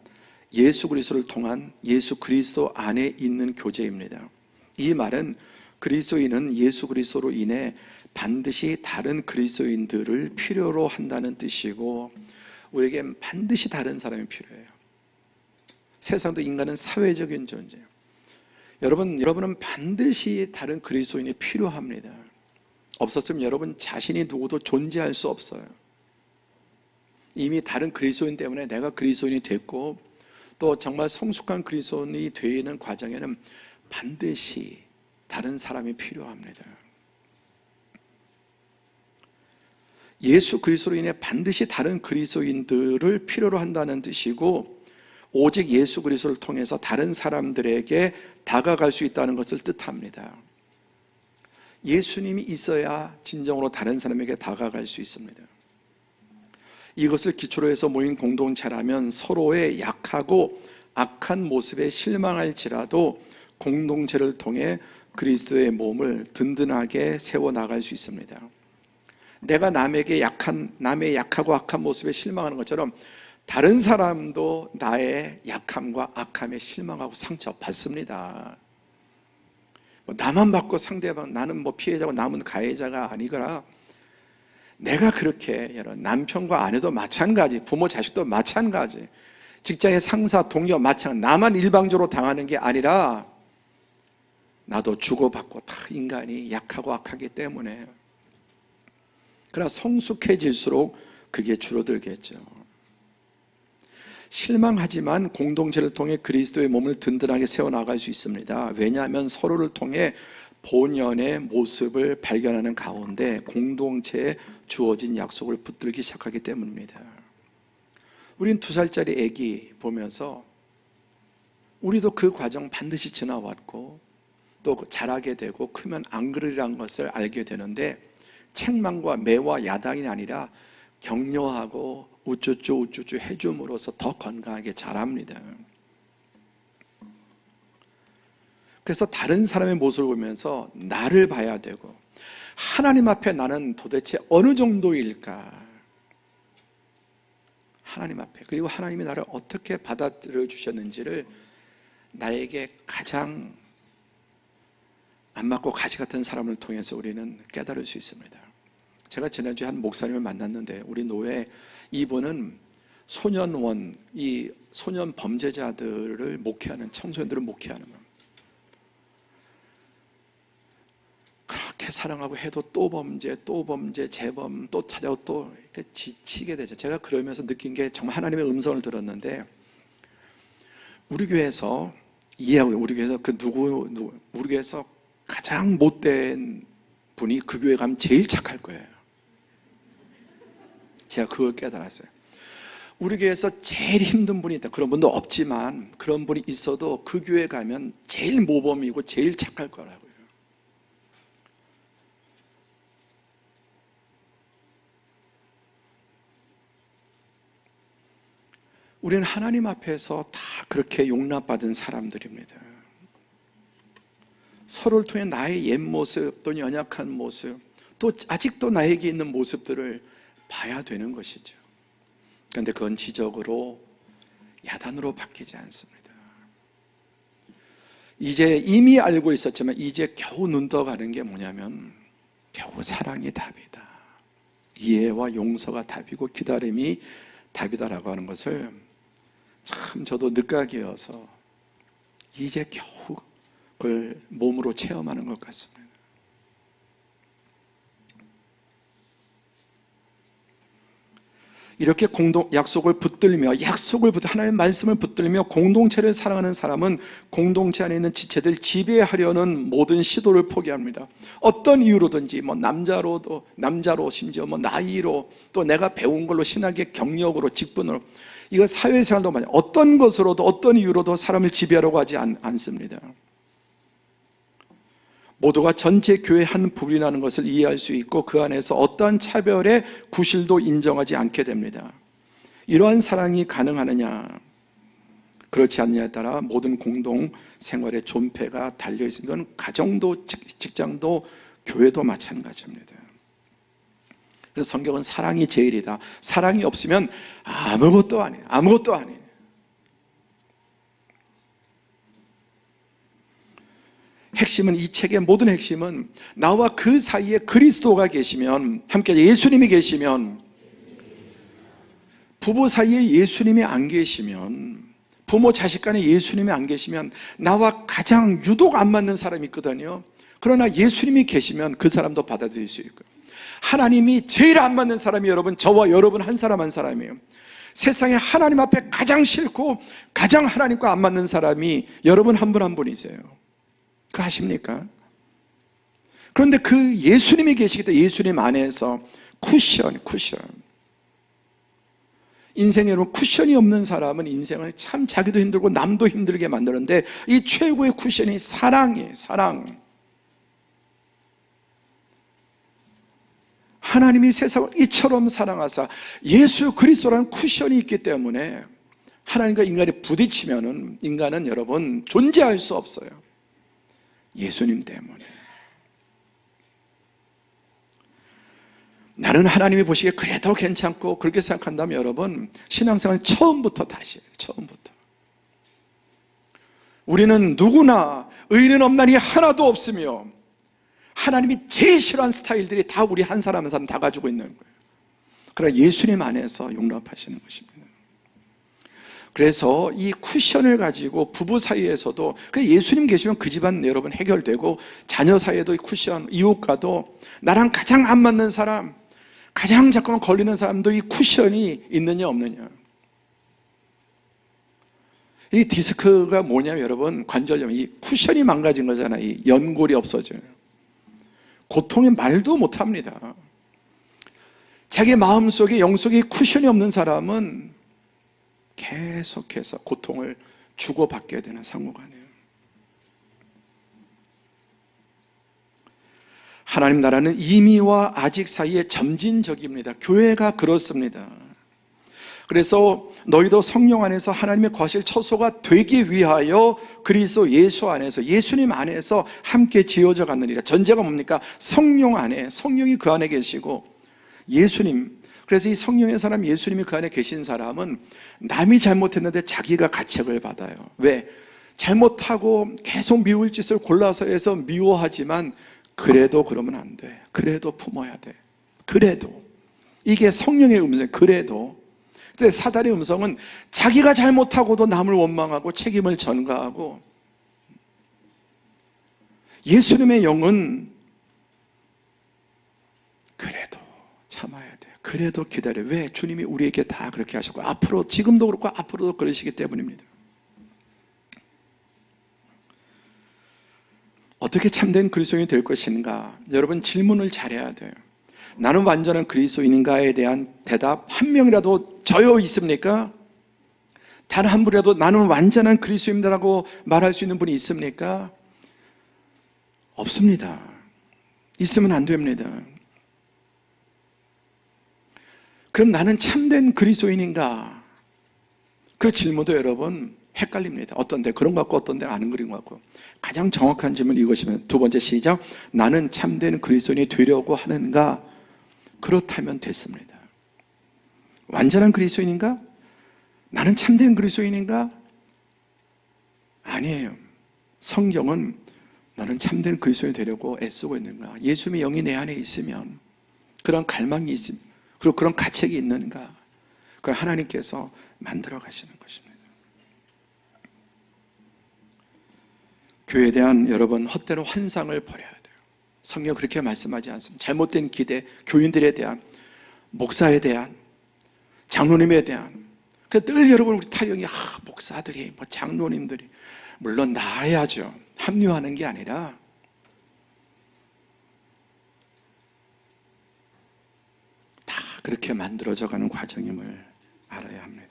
예수 그리스도를 통한 예수 그리스도 안에 있는 교제입니다. 이 말은 그리스도인은 예수 그리스도로 인해 반드시 다른 그리스도인들을 필요로 한다는 뜻이고, 우리에겐 반드시 다른 사람이 필요해요. 세상도 인간은 사회적인 존재예요. 여러분은 반드시 다른 그리스도인이 필요합니다. 없었으면 여러분 자신이 누구도 존재할 수 없어요. 이미 다른 그리스도인 때문에 내가 그리스도인이 됐고, 또 정말 성숙한 그리스도인이 되는 과정에는 반드시 다른 사람이 필요합니다. 예수 그리스도로 인해 반드시 다른 그리스도인들을 필요로 한다는 뜻이고, 오직 예수 그리스도를 통해서 다른 사람들에게 다가갈 수 있다는 것을 뜻합니다. 예수님이 있어야 진정으로 다른 사람에게 다가갈 수 있습니다. 이것을 기초로 해서 모인 공동체라면 서로의 약하고 악한 모습에 실망할지라도 공동체를 통해 그리스도의 몸을 든든하게 세워나갈 수 있습니다. 내가 남의 약하고 악한 모습에 실망하는 것처럼 다른 사람도 나의 약함과 악함에 실망하고 상처받습니다. 나만 받고 상대방, 나는 피해자고 남은 가해자가 아니거라. 내가 그렇게 남편과 아내도 마찬가지, 부모 자식도 마찬가지, 직장의 상사 동료 마찬가지, 나만 일방적으로 당하는 게 아니라 나도 주고받고 다 인간이 약하고 악하기 때문에. 그러나 성숙해질수록 그게 줄어들겠죠. 실망하지만 공동체를 통해 그리스도의 몸을 든든하게 세워나갈 수 있습니다. 왜냐하면 서로를 통해 본연의 모습을 발견하는 가운데 공동체에 주어진 약속을 붙들기 시작하기 때문입니다. 우린 2살짜리 아기 보면서 우리도 그 과정 반드시 지나왔고 또 자라게 되고 크면 안 그러리란 것을 알게 되는데, 책망과 매와 야단이 아니라 격려하고 우쭈쭈 해줌으로써 더 건강하게 자랍니다. 그래서 다른 사람의 모습을 보면서 나를 봐야 되고, 하나님 앞에 나는 도대체 어느 정도일까? 하나님 앞에, 그리고 하나님이 나를 어떻게 받아들여 주셨는지를 나에게 가장 안 맞고 가시 같은 사람을 통해서 우리는 깨달을 수 있습니다. 제가 지난주에 한 목사님을 만났는데, 우리 노회 이분은 소년원, 이 소년 범죄자들을 목회하는, 청소년들을 목회하는 거. 그렇게 사랑하고 해도 또 범죄, 재범, 또 찾아오고 또 이렇게 지치게 되죠. 제가 그러면서 느낀 게, 정말 하나님의 음성을 들었는데, 우리 교회에서 이해하고, 우리 교회에서 우리 교회에서 가장 못된 분이 그 교회 가면 제일 착할 거예요. 제가 그걸 깨달았어요. 우리 교회에서 제일 힘든 분이 있다. 그런 분도 없지만 그런 분이 있어도 그 교회 가면 제일 모범이고 제일 착할 거라고요. 우리는 하나님 앞에서 다 그렇게 용납받은 사람들입니다. 서로를 통해 나의 옛 모습, 또 연약한 모습, 또 아직도 나에게 있는 모습들을 봐야 되는 것이죠. 그런데 그건 지적으로, 야단으로 바뀌지 않습니다. 이제 이미 알고 있었지만 이제 겨우 눈 떠가는 게 뭐냐면, 겨우 사랑이 답이다, 이해와 용서가 답이고 기다림이 답이다라고 하는 것을 참 저도 늦가기여서 이제 겨우 그걸 몸으로 체험하는 것 같습니다. 이렇게 약속을 붙들며, 하나님의 말씀을 붙들며 공동체를 사랑하는 사람은 공동체 안에 있는 지체들 지배하려는 모든 시도를 포기합니다. 어떤 이유로든지, 남자로 심지어 나이로, 또 내가 배운 걸로, 신학의 경력으로, 직분으로, 이거 사회생활도 마찬가지, 어떤 것으로도 어떤 이유로도 사람을 지배하려고 하지 않습니다. 모두가 전체 교회의 한 부분이라는 것을 이해할 수 있고 그 안에서 어떠한 차별의 구실도 인정하지 않게 됩니다. 이러한 사랑이 가능하느냐, 그렇지 않느냐에 따라 모든 공동생활의 존폐가 달려있으니, 이건 가정도 직장도 교회도 마찬가지입니다. 그래서 성경은 사랑이 제일이다, 사랑이 없으면 아무것도 아니에요. 핵심은, 이 책의 모든 핵심은, 나와 그 사이에 그리스도가 계시면, 함께 예수님이 계시면, 부부 사이에 예수님이 안 계시면, 부모 자식 간에 예수님이 안 계시면 나와 가장 유독 안 맞는 사람이 있거든요. 그러나 예수님이 계시면 그 사람도 받아들일 수 있고요. 하나님이 제일 안 맞는 사람이 여러분, 저와 여러분 한 사람 한 사람이에요. 세상에 하나님 앞에 가장 싫고 가장 하나님과 안 맞는 사람이 여러분 한 분 한 분이세요. 그거 아십니까? 그런데 그 예수님이 계시기 때문에 예수님 안에서 쿠션. 인생에 여러분, 쿠션이 없는 사람은 인생을 참 자기도 힘들고 남도 힘들게 만드는데, 이 최고의 쿠션이 사랑이에요. 사랑. 하나님이 세상을 이처럼 사랑하사, 예수 그리스도라는 쿠션이 있기 때문에 하나님과 인간이 부딪히면은 인간은 여러분 존재할 수 없어요. 예수님 때문에. 나는 하나님이 보시기에 그래도 괜찮고 그렇게 생각한다면 여러분, 신앙생활 처음부터 다시 해요. 처음부터. 우리는 누구나 의인은 없나니 하나도 없으며 하나님이 제일 싫어하는 스타일들이 다 우리 한 사람 한 사람 다 가지고 있는 거예요. 그러나 예수님 안에서 용납하시는 것입니다. 그래서 이 쿠션을 가지고 부부 사이에서도 예수님 계시면 그 집안 여러분 해결되고, 자녀 사이에도 이 쿠션, 이웃과도 나랑 가장 안 맞는 사람, 가장 자꾸만 걸리는 사람도 이 쿠션이 있느냐 없느냐. 이 디스크가 뭐냐면 여러분, 관절염, 이 쿠션이 망가진 거잖아요. 이 연골이 없어져요. 고통이 말도 못합니다. 자기 마음속에 영속에 쿠션이 없는 사람은 계속해서 고통을 주고받게 되는 상호간이에요. 하나님 나라는 이미와 아직 사이에 점진적입니다. 교회가 그렇습니다. 그래서 너희도 성령 안에서 하나님의 거실 처소가 되기 위하여 그리스도 예수 안에서, 예수님 안에서 함께 지어져 갔느니라. 전제가 뭡니까? 성령 안에, 성령이 그 안에 계시고 예수님, 그래서 이 성령의 사람 예수님이 그 안에 계신 사람은 남이 잘못했는데 자기가 가책을 받아요. 왜? 잘못하고 계속 미울 짓을 골라서 해서 미워하지만 그래도 그러면 안 돼. 그래도 품어야 돼. 그래도. 이게 성령의 음성. 그래도. 근데 사단의 음성은 자기가 잘못하고도 남을 원망하고 책임을 전가하고, 예수님의 영은 그래도 참아야 돼. 그래도 기다려. 왜? 주님이 우리에게 다 그렇게 하셨고, 앞으로, 지금도 그렇고 앞으로도 그러시기 때문입니다. 어떻게 참된 그리스도인이 될 것인가? 여러분, 질문을 잘해야 돼요. 나는 완전한 그리스도인인가에 대한 대답 한 명이라도 저요 있습니까? 단 한 분이라도 나는 완전한 그리스도인이라고 말할 수 있는 분이 있습니까? 없습니다. 있으면 안 됩니다. 그럼 나는 참된 그리스도인인가? 그 질문도 여러분 헷갈립니다. 어떤 데 그런 것 같고 어떤 데 아는 그린 것 같고. 가장 정확한 질문 이것이면, 두 번째 시작. 나는 참된 그리스도인이 되려고 하는가? 그렇다면 됐습니다. 완전한 그리스도인인가? 나는 참된 그리스도인인가? 아니에요. 성경은 너는 참된 그리스도인이 되려고 애쓰고 있는가? 예수님의 영이 내 안에 있으면, 그런 갈망이 있으면, 그리고 그런 가책이 있는가? 그걸 하나님께서 만들어 가시는 것입니다. 교회에 대한 여러분 헛되는 환상을 버려야 돼요. 성경 그렇게 말씀하지 않습니다. 잘못된 기대, 교인들에 대한, 목사에 대한, 장로님에 대한. 늘 여러분 우리 타령이 목사들이, 장로님들이, 물론 나아야죠. 합류하는 게 아니라 다 그렇게 만들어져 가는 과정임을 알아야 합니다.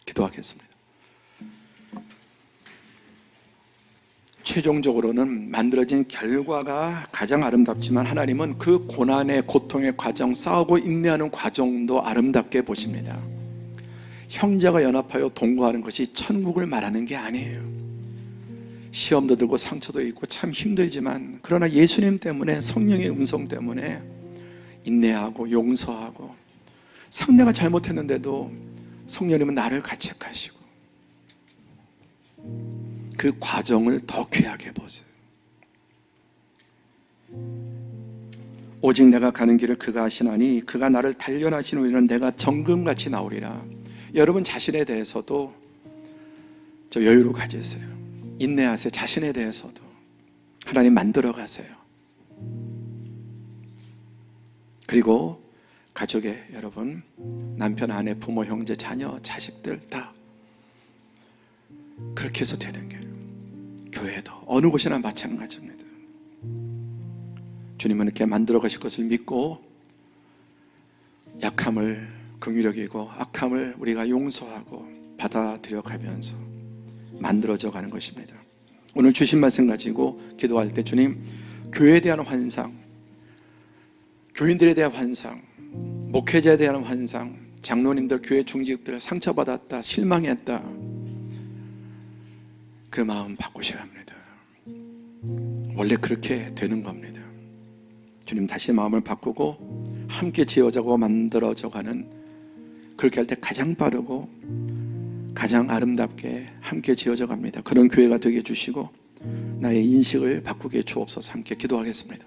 기도하겠습니다. 최종적으로는 만들어진 결과가 가장 아름답지만 하나님은 그 고난의, 고통의 과정, 싸우고 인내하는 과정도 아름답게 보십니다. 형제가 연합하여 동거하는 것이 천국을 말하는 게 아니에요. 시험도 들고 상처도 있고 참 힘들지만, 그러나 예수님 때문에, 성령의 음성 때문에 인내하고 용서하고, 상대가 잘못했는데도 성령님은 나를 가책하시고, 그 과정을 더 귀하게 보세요. 오직 내가 가는 길을 그가 아시나니 그가 나를 단련하신 후에는 내가 정금같이 나오리라. 여러분 자신에 대해서도 저 여유를 가지세요. 인내하세요. 자신에 대해서도 하나님 만들어 가세요. 그리고 가족의 여러분, 남편, 아내, 부모, 형제, 자녀, 자식들 다 그렇게 해서 되는 게, 교회도 어느 곳이나 마찬가지입니다. 주님은 이렇게 만들어 가실 것을 믿고, 약함을 긍휼히 여기고 악함을 우리가 용서하고 받아들여 가면서 만들어져 가는 것입니다. 오늘 주신 말씀 가지고 기도할 때, 주님, 교회에 대한 환상, 교인들에 대한 환상, 목회자에 대한 환상, 장로님들, 교회 중직들 상처받았다, 실망했다, 그 마음 바꾸셔야 합니다. 원래 그렇게 되는 겁니다. 주님, 다시 마음을 바꾸고 함께 지어져고 만들어져 가는, 그렇게 할 때 가장 빠르고 가장 아름답게 함께 지어져 갑니다. 그런 교회가 되게 해주시고 나의 인식을 바꾸게 주옵소서. 함께 기도하겠습니다.